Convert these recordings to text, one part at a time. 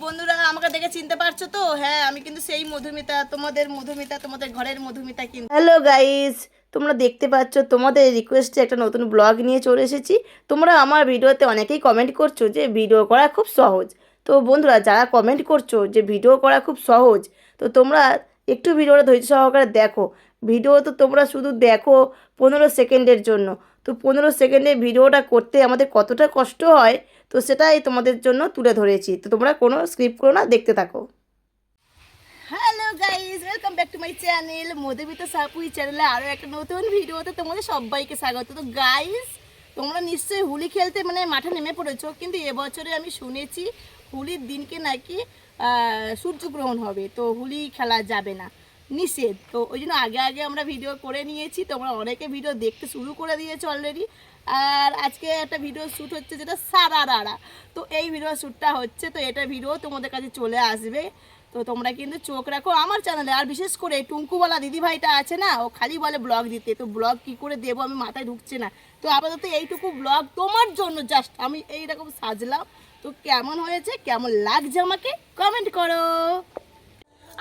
বন্ধুরা আমাকে দেখে চিনতে পারছো তো? হ্যাঁ, আমি কিন্তু সেই মধুমিতা, তোমাদের ঘরের মধুমিতা। কিন্তু হ্যালো গাইস, তোমরা দেখতে পাচ্ছ তোমাদের রিকোয়েস্টে একটা নতুন ব্লগ নিয়ে চলে এসেছি। তোমরা আমার ভিডিওতে অনেকেই কমেন্ট করছো যে ভিডিও করা খুব সহজ। তো বন্ধুরা, যারা কমেন্ট করছো যে ভিডিও করা খুব সহজ, তো তোমরা একটু ভিডিওটা ধৈর্য সহকারে দেখো। ভিডিও তো তোমরা শুধু দেখো 15 সেকেন্ডের জন্য। তো 15 সেকেন্ডের ভিডিওটা করতে আমাদের কতটা কষ্ট হয়, তো সেটাই তোমাদের জন্য তুলে ধরেছি। তো তোমরা কোনো স্ক্রিপ্ট করো না, দেখতে থাকো। Hello guys, welcome back to my channel Madhumita Sapui চ্যানেলে আরও একটা নতুন ভিডিওতে তোমাদের সবাইকে স্বাগত। তো গাইজ, তোমরা নিশ্চয়ই হোলি খেলতে মাঠে নেমে পড়েছো, কিন্তু এবছরে আমি শুনেছি হোলির দিনকে নাকি সূর্যগ্রহণ হবে, তো হোলি খেলা যাবে না, নিষেধ। তো ওই জন্য আগে আগে আমরা ভিডিও করে নিয়েছি, তোমরা অনেকে ভিডিও দেখতে শুরু করে দিয়েছো অলরেডি। আর আজকে একটা ভিডিও শ্যুট হচ্ছে, যেটা সারারারা। তো এই ভিডিও শ্যুটটা হচ্ছে, তো এটা ভিডিও তোমাদের কাছে চলে আসবে। তো তোমরা কিন্তু চোখ রাখো আমার চ্যানেলে। আর বিশেষ করে টুঙ্কুওয়ালা দিদিভাইটা আছে না, ও খালি বলে ব্লগ দিতে, তো ব্লগ কী করে দেবো আমি মাথায় ঢুকছে না। তো আপাতত এইটুকু ব্লগ তোমার জন্য, জাস্ট আমি এইরকম সাজলাম। তো কেমন হয়েছে, কেমন লাগছে আমাকে কমেন্ট করো।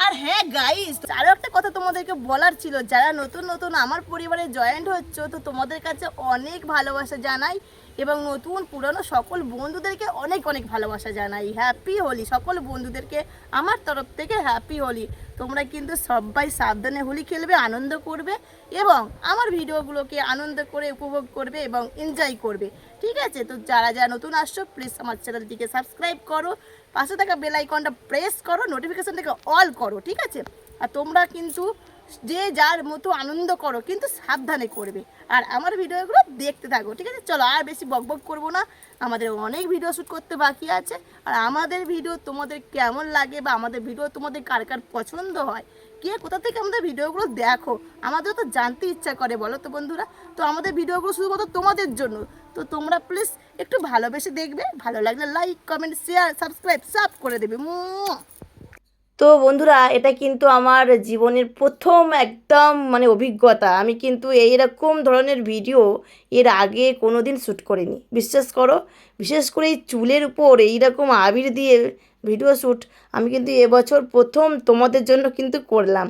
আর হ্যাঁ গাইস, আরও একটা কথা তোমাদেরকে বলার ছিল, যারা নতুন নতুন আমার পরিবারে জয়েন্ট হচ্ছে, তো তোমাদের কাছে অনেক ভালোবাসা জানাই, এবং নতুন পুরনো সকল বন্ধুদেরকে অনেক অনেক ভালোবাসা জানাই। হ্যাপি হোলি সকল বন্ধুদেরকে আমার তরফ থেকে, হ্যাপি হোলি। তোমরা কিন্তু সবাই সাবধানে হোলি খেলবে, আনন্দ করবে, এবং আমার ভিডিওগুলোকে আনন্দ করে উপভোগ করবে এবং এনজয় করবে, ঠিক আছে? তো যারা যারা নতুন আসছো, প্লিজ আমার চ্যানেলটিকে সাবস্ক্রাইব করো, পাশে থাকা বেল আইকনটা প্রেস করো, নোটিফিকেশনটাকে অল করো, ঠিক আছে? আর তোমরা কিন্তু যে যার মতো আনন্দ করো, কিন্তু সাবধানে করবে, আর আমার ভিডিওগুলো দেখতে থাকো, ঠিক আছে? চলো আর বেশি বকবক করবো না, আমাদের অনেক ভিডিও শ্যুট করতে বাকি আছে। আর আমাদের ভিডিও তোমাদের কেমন লাগে, বা আমাদের ভিডিও তোমাদের কার কার পছন্দ হয়, কে কোথা থেকে আমাদের ভিডিওগুলো দেখো, আমাদেরও তো জানতে ইচ্ছা করে, বলো তো বন্ধুরা? তো আমাদের ভিডিওগুলো শুধুমাত্র তোমাদের জন্য। তো তোমরা প্লিজ একটু ভালোবেসে দেখবে, ভালো লাগলে লাইক কমেন্ট শেয়ার সাবস্ক্রাইব সব করে দেবে। তো বন্ধুরা, এটা কিন্তু আমার জীবনের প্রথম একদম অভিজ্ঞতা। আমি কিন্তু এইরকম ধরনের ভিডিও এর আগে কোনো দিন শ্যুট করিনি, বিশ্বাস করো। বিশেষ করে এই চুলের উপর এইরকম আবির দিয়ে ভিডিও শ্যুট আমি কিন্তু এবছর প্রথম তোমাদের জন্য কিন্তু করলাম।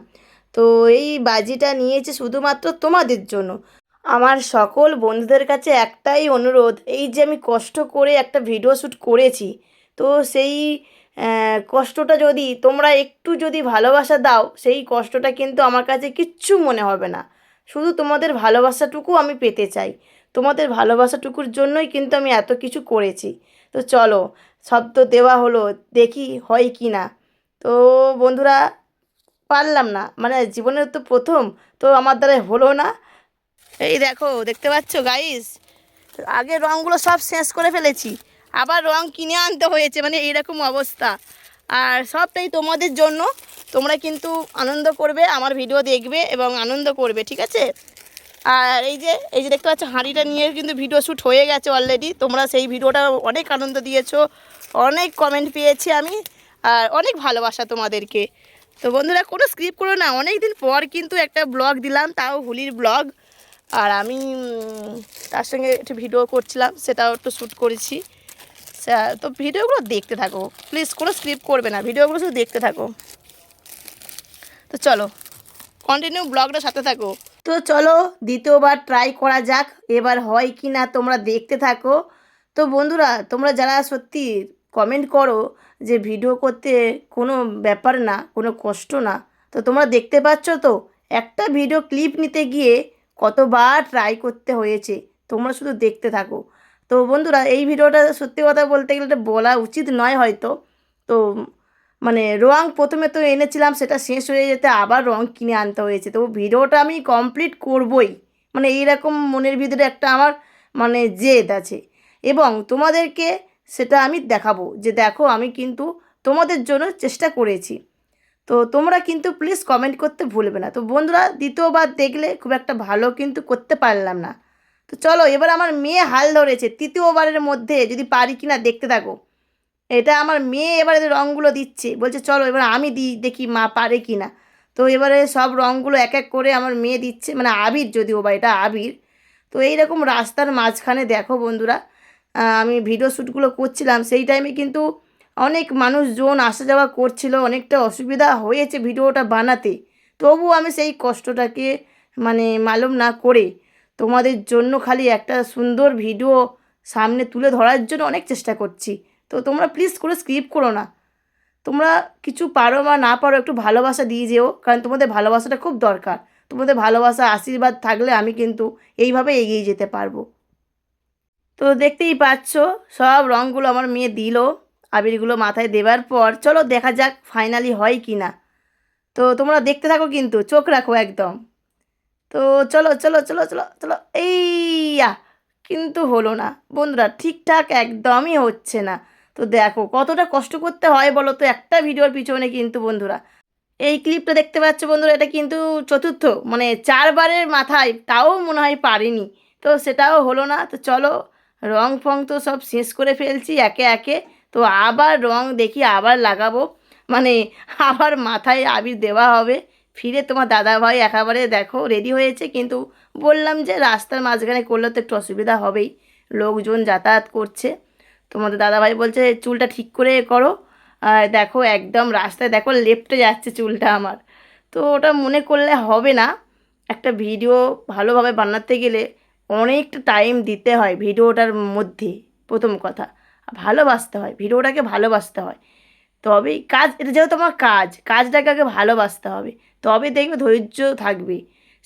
তো এই বাজিটা নিয়েছি শুধুমাত্র তোমাদের জন্য। আমার সকল বন্ধুদের কাছে একটাই অনুরোধ, এই যে আমি কষ্ট করে একটা ভিডিও শ্যুট করেছি, তো সেই কষ্টটা যদি তোমরা একটু যদি ভালোবাসা দাও, সেই কষ্টটা কিন্তু আমার কাছে কিচ্ছু মনে হবে না। শুধু তোমাদের ভালোবাসাটুকু আমি পেতে চাই, তোমাদের ভালোবাসাটুকুর জন্যই কিন্তু আমি এত কিছু করেছি। তো চলো, সব তো দেওয়া হলো, দেখি হয় কি না। তো বন্ধুরা, পারলাম না, জীবনের তো প্রথম, তো আমার দ্বারা হলো না। এই দেখো, দেখতে পাচ্ছ গাইস, আগে রঙগুলো সব শেষ করে ফেলেছি, আবার রং কিনে আনতে হয়েছে, এইরকম অবস্থা। আর সবটাই তোমাদের জন্য, তোমরা কিন্তু আনন্দ করবে, আমার ভিডিও দেখবে এবং আনন্দ করবে, ঠিক আছে? আর এই যে দেখতে পাচ্ছ, হাঁড়িটা নিয়ে কিন্তু ভিডিও শ্যুট হয়ে গেছে অলরেডি। তোমরা সেই ভিডিওটা অনেক আনন্দ দিয়েছো, অনেক কমেন্ট পেয়েছি আমি, আর অনেক ভালোবাসা তোমাদেরকে। তো বন্ধুরা, কোনো স্ক্রিপ্ট করো না, অনেক দিন পর কিন্তু একটা ব্লগ দিলাম, তাও হোলির ব্লগ। আর আমি তার সঙ্গে একটু ভিডিও করছিলাম, সেটাও একটু শ্যুট করেছি। তো ভিডিওগুলো দেখতে থাকো প্লিজ, কোনো স্ক্রিপ্ট করবে না, ভিডিওগুলো শুধু দেখতে থাকো। তো চলো, কন্টিনিউ ব্লগটা সাথে থাকো। তো চলো, দ্বিতীয়বার ট্রাই করা যাক, এবার হয় কি না তোমরা দেখতে থাকো। তো বন্ধুরা, তোমরা যারা সত্যি কমেন্ট করো যে ভিডিও করতে কোনো ব্যাপার না, কোনো কষ্ট না, তো তোমরা দেখতে পাচ্ছ তো একটা ভিডিও ক্লিপ নিতে গিয়ে কতবার ট্রাই করতে হয়েছে, তোমরা শুধু দেখতে থাকো। তো বন্ধুরা, এই ভিডিওটা সত্যি কথা বলতে গেলে এটা বলা উচিত নয় হয়তো। তো রং প্রথমে তো এনেছিলাম, সেটা শেষ হয়ে যেতে আবার রং কিনে আনতে হয়েছে। তো ভিডিওটা আমি কমপ্লিট করবই, এইরকম মনের ভিতরে একটা আমার জেদ আছে, এবং তোমাদেরকে সেটা আমি দেখাবো যে দেখো আমি কিন্তু তোমাদের জন্য চেষ্টা করেছি। তো তোমরা কিন্তু প্লিজ কমেন্ট করতে ভুলবে না। তো বন্ধুরা, দ্বিতীয়বার দেখলে খুব একটা ভালো কিন্তু করতে পারলাম না। তো চলো, এবার আমার মেয়ে হাল ধরেছে, তৃতীয়বারের মধ্যে যদি পারি কিনা দেখতে থাকো। এটা আমার মেয়ে এবারে রঙগুলো দিচ্ছে, বলছে চলো এবার আমি দিই, দেখি মা পারে কি না। তো এবারে সব রঙগুলো এক এক করে আমার মেয়ে দিচ্ছে, আবির, যদিও বা এটা আবির। তো এইরকম রাস্তার মাঝখানে দেখো বন্ধুরা, আমি ভিডিও শ্যুটগুলো করছিলাম, সেই টাইমে কিন্তু অনেক মানুষজন আসা যাওয়া করছিল, অনেকটা অসুবিধা হয়েছে ভিডিওটা বানাতে। তবু আমি সেই কষ্টটাকে মানে মালুম না করে তোমাদের জন্য খালি একটা সুন্দর ভিডিও সামনে তুলে ধরার জন্য অনেক চেষ্টা করছি। তো তোমরা প্লিজ করে স্কিপ করো না। তোমরা কিছু পারো বা না পারো একটু ভালোবাসা দিয়ে যেও, কারণ তোমাদের ভালোবাসাটা খুব দরকার। তোমাদের ভালোবাসা আশীর্বাদ থাকলে আমি কিন্তু এইভাবে এগিয়ে যেতে পারবো। তো দেখতেই পাচ্ছ সব রঙগুলো আমার মেয়ে দিল, আবিরগুলো মাথায় দেওয়ার পর চলো দেখা যাক ফাইনালি হয় কি না। তো তোমরা দেখতে থাকো, কিন্তু চোখ রাখো একদম। তো চলো চলো চলো চলো চলো, এইয়া কিন্তু হলো না বন্ধুরা, ঠিকঠাক একদমই হচ্ছে না। তো দেখো কতটা কষ্ট করতে হয় বলো তো একটা ভিডিওর পিছনে। কিন্তু বন্ধুরা এই ক্লিপটা দেখতে পাচ্ছ বন্ধুরা, এটা কিন্তু চতুর্থ মানে 4বারের মাথায়, তাও মনে হয় পারিনি। তো সেটাও হলো না। তো চলো রং ফং তো সব শেষ করে ফেলছি একে একে। তো আবার রং দেখি আবার লাগাবো, মানে আবার মাথায় আবির দেওয়া হবে। ফিরে তোমার দাদাভাই একেবারে দেখো রেডি হয়েছে, কিন্তু বললাম যে রাস্তার মাঝখানে করলে তো একটু অসুবিধা হবেই, লোকজন যাতায়াত করছে। তোমাদের দাদাভাই বলছে চুলটা ঠিক করে করো। আর দেখো একদম রাস্তায় দেখো লেপ্টে যাচ্ছে চুলটা আমার। তো ওটা মনে করলে হবে না। একটা ভিডিও ভালোভাবে বানাতে গেলে অনেকটা টাইম দিতে হয় ভিডিওটার মধ্যে। প্রথম কথা ভালোবাসতে হয়, ভিডিওটাকে ভালোবাসতে হয়, তবেই কাজ, এটা যেহেতু আমার কাজটাকে আগে ভালোবাসতে হবে, তবে দেখবে ধৈর্য থাকবে,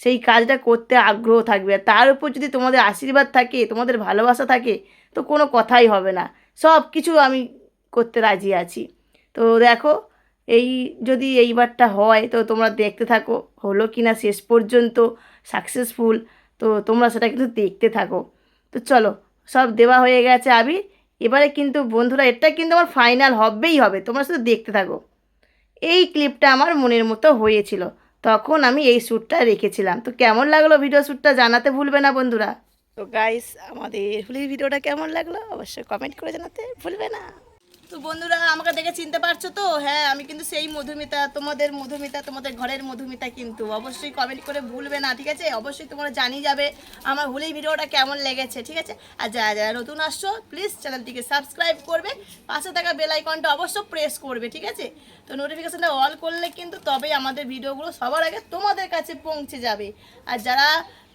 সেই কাজটা করতে আগ্রহ থাকবে। আর তার উপর যদি তোমাদের আশীর্বাদ থাকে, তোমাদের ভালোবাসা থাকে, তো কোনো কথাই হবে না, সব কিছু আমি করতে রাজি আছি। তো দেখো এই যদি এইবারটা হয় তো তোমরা দেখতে থাকো হলো কি না শেষ পর্যন্ত সাকসেসফুল। তো তোমরা সেটা কিন্তু দেখতে থাকো। তো চলো সব দেওয়া হয়ে গেছে আবির, এবারে কিন্তু বন্ধুরা এটা কিন্তু আমার ফাইনাল হবেই হবে, তোমরা শুধু দেখতে থাকো। এই ক্লিপটা আমার মনের মতো হয়েছিল, তখন আমি এই শ্যুটটা রেখেছিলাম। তো কেমন লাগলো ভিডিও শ্যুটটা জানাতে ভুলবে না বন্ধুরা। তো গাইস আমাদের হোলির ভিডিওটা কেমন লাগলো অবশ্যই কমেন্ট করে জানাতে ভুলবে না। তো বন্ধুরা আমাকে দেখে চিনতে পারছো তো? হ্যাঁ আমি কিন্তু সেই মধুমিতা, তোমাদের ঘরের মধুমিতা, কিন্তু অবশ্যই কমেন্ট করে ভুলবে না, ঠিক আছে? অবশ্যই তোমরা জানিয়ে যাবে আমার হোলির ভিডিওটা কেমন লেগেছে, ঠিক আছে? আর যারা যারা নতুন আসছো প্লিজ চ্যানেলটিকে সাবস্ক্রাইব করবে, পাশে থাকা বেল আইকনটা অবশ্যই প্রেস করবে, ঠিক আছে? তো নোটিফিকেশনটা অল করলে কিন্তু তবেই আমাদের ভিডিওগুলো সবার আগে তোমাদের কাছে পৌঁছে যাবে। আর যারা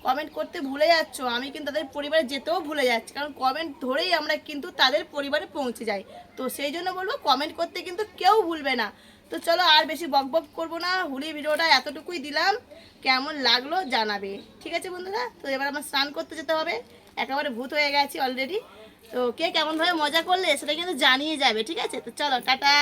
কমেন্ট করতে ভুলে যাচ্ছ, আমি কিন্তু তাদের পরিবারে যেতেও ভুলে যাচ্ছি, কারণ কমেন্ট ধরেই আমরা কিন্তু তাদের পরিবারে পৌঁছে যাই। তো সেই জন্য বলবো কমেন্ট করতে কিন্তু কেউ ভুলবে না। তো চলো আর বেশি বক বক করবো না, হোলি ভিডিওটা এতটুকুই দিলাম, কেমন লাগলো জানাবে, ঠিক আছে বন্ধুরা? তো এবার আমার স্নান করতে যেতে হবে, একেবারে ভূত হয়ে গেছি অলরেডি। তো কে কেমনভাবে মজা করলে সেটা কিন্তু জানিয়ে যাবে, ঠিক আছে? তো চলো টাটা।